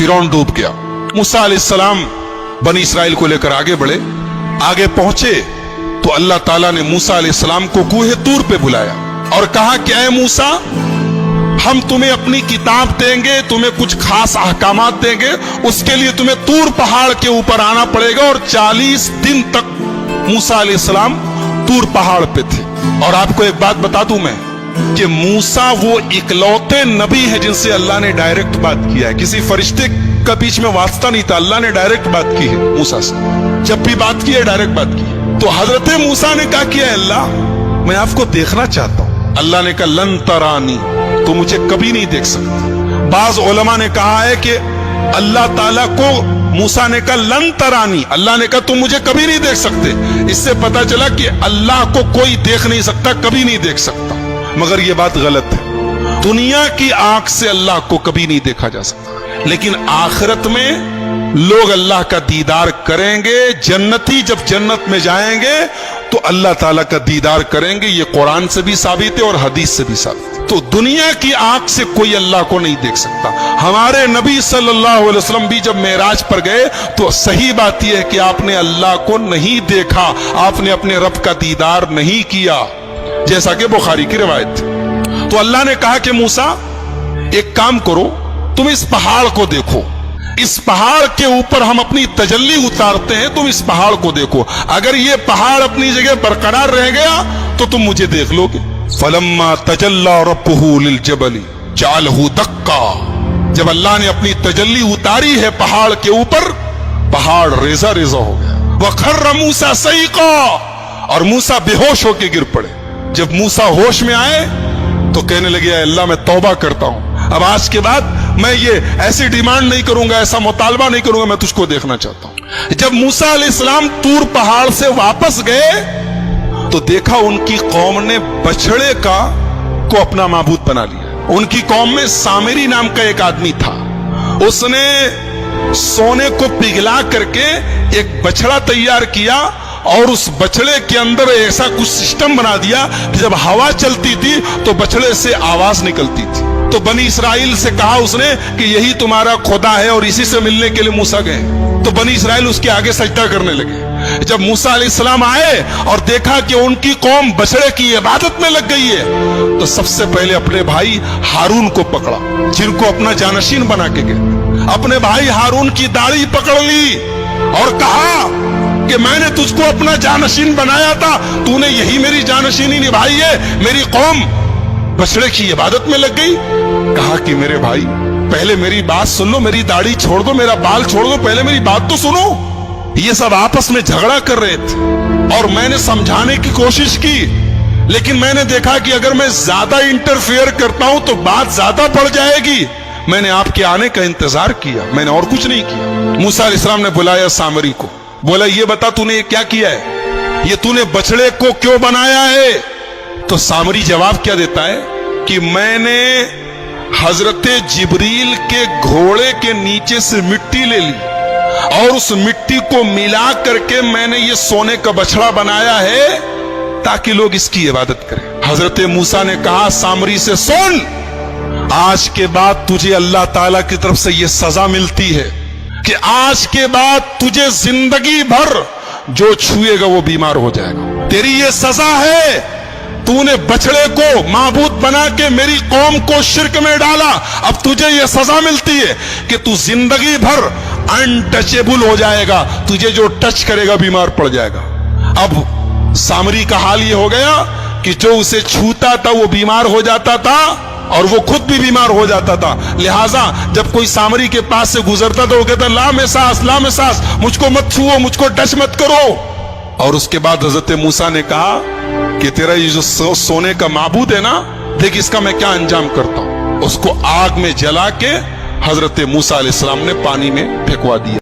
फिरौन डूब गया। मूसा अलैहिस्सलाम बनी इसराइल को लेकर आगे बढ़े। आगे पहुंचे तो अल्लाह ताला ने मूसा अलैहिस्सलाम को कूहे तूर पे बुलाया और कहा कि ऐ मूसा, हम तुम्हें अपनी किताब देंगे, तुम्हें कुछ खास अहकामात देंगे, उसके लिए तुम्हें तूर पहाड़ के ऊपर आना पड़ेगा। और 40 दिन तक मूसा अलैहिस्सलाम तूर पहाड़ पे थे। और आपको एक बात बता दूं मैं कि मूसा वो इकलौते नबी है जिनसे अल्लाह ने डायरेक्ट बात किया है। किसी फरिश्ते का बीच में वास्ता नहीं था, अल्लाह ने डायरेक्ट बात की है मूसा से। जब भी बात की है डायरेक्ट बात की है। तो हजरत मूसा ने कहा कि अल्लाह, मैं आपको देखना चाहता हूं। अल्लाह ने कहा लन तरानी, तो मुझे कभी नहीं देख सकते। बाज उलमा ने कहा है कि अल्लाह ताला को मूसा ने कहा लन तरानी, अल्लाह ने कहा तुम मुझे कभी नहीं देख सकते। इससे पता चला कि अल्लाह को कोई देख नहीं सकता, कभी नहीं देख सकता। मगर यह बात गलत है। दुनिया की आंख से अल्लाह को कभी नहीं देखा जा सकता, लेकिन आखिरत में लोग अल्लाह का दीदार करेंगे। जन्नती जब जन्नत में जाएंगे तो अल्लाह ताला का दीदार करेंगे। ये कुरान से भी साबित है और हदीस से भी साबित है। तो दुनिया की आंख से कोई अल्लाह को नहीं देख सकता। हमारे नबी सल्लल्लाहु अलैहि वसल्लम भी जब मेराज पर गए तो सही बात यह है कि आपने अल्लाह को नहीं देखा, आपने अपने रब का दीदार नहीं किया, जैसा कि बुखारी की रिवायत थी। तो अल्लाह ने कहा कि मूसा, एक काम करो, तुम इस पहाड़ को देखो, इस पहाड़ के ऊपर हम अपनी तजल्ली उतारते हैं, तुम इस पहाड़ को देखो। अगर ये पहाड़ अपनी जगह बरकरार रह गया तो तुम मुझे देख लोगे। फलम्मा तजल्ला रब्बुहु लिल जबली जअलहु दक्का, जब अल्लाह ने अपनी तजल्ली उतारी है पहाड़ के ऊपर, पहाड़ रेजा रेजा हो गया। वखर्र मूसा सईका, और मूसा बेहोश होकर गिर पड़े। जब मूसा होश में आए तो कहने लगे अल्लाह, मैं तौबा करता हूं, अब आज के बाद मैं ये ऐसी डिमांड नहीं करूंगा, ऐसा मुतालबा नहीं करूंगा, मैं तुझको देखना चाहता हूं। जब मूसा अलैहिस्सलाम तूर पहाड़ से वापस गए तो देखा उनकी कौम ने बछड़े को अपना माबूद बना लिया। उनकी कौम में सामिरी नाम का एक आदमी था, उसने सोने को पिघला करके एक बछड़ा तैयार किया और उस बछड़े के अंदर ऐसा कुछ सिस्टम बना दिया कि जब हवा चलती थी तो बछड़े से आवाज निकलती थी। तो बनी इसराइल से कहा उसने कि यही तुम्हारा खुदा है, और इसी से मिलने के लिए मूसा गए। तो बनी इसराइल उसके आगे सजदा करने लगे। जब मूसा अलैहिस्सलाम आए और देखा कि उनकी कौम बछड़े की इबादत में लग गई है, तो सबसे पहले अपने भाई हारून को पकड़ा, जिनको अपना जानशीन बना के गए। अपने भाई हारून की दाढ़ी पकड़ ली और कहा कि मैंने तुझको अपना जानशीन बनाया था, तूने यही मेरी जानशीनी निभाई है, मेरी कौम बछड़े की इबादत में लग गई। कहा कि मेरे भाई, पहले मेरी बात सुन लो, मेरी दाढ़ी छोड़ दो, मेरा बाल छोड़ दो, पहले मेरी बात तो सुनो। ये सब आपस में झगड़ा कर रहे थे और मैंने समझाने की कोशिश की, लेकिन मैंने देखा कि अगर मैं ज्यादा इंटरफेयर करता हूं तो बात ज्यादा बढ़ जाएगी। मैंने आपके आने का इंतजार किया, मैंने और कुछ नहीं किया। मूसा अलैहिस्सलाम ने बुलाया सामरी को, बोला ये बता तूने ये क्या किया है, ये तूने बछड़े को क्यों बनाया है? तो सामरी जवाब क्या देता है कि मैंने हजरत जिब्रील के घोड़े के नीचे से मिट्टी ले ली और उस मिट्टी को मिला करके मैंने ये सोने का बछड़ा बनाया है ताकि लोग इसकी इबादत करें। हजरत मूसा ने कहा सामरी से, सुन, आज के बाद तुझे अल्लाह ताला की तरफ से ये सजा मिलती है कि आज के बाद तुझे जिंदगी भर जो छुएगा वो बीमार हो जाएगा। तेरी ये सजा है, तूने बछड़े को माबूद बना के मेरी कौम को शिर्क में डाला। अब तुझे ये सजा मिलती है कि तू जिंदगी भर अनटचेबल हो जाएगा, तुझे जो टच करेगा बीमार पड़ जाएगा। अब सामरी का हाल ये हो गया कि जो उसे छूता था वो बीमार हो जाता था और वो खुद भी बीमार हो जाता था। लिहाजा जब कोई सामरी के पास से गुजरता था वो कहता ला में सांस, मुझको मत छुओ, मुझको टच मत करो। और उसके बाद हजरत मूसा ने कहा कि तेरा ये जो सोने का माबूद है ना, देख इसका मैं क्या अंजाम करता हूं। उसको आग में जला के हजरत मूसा अलैहिस्सलाम ने पानी में फेंकवा दिया।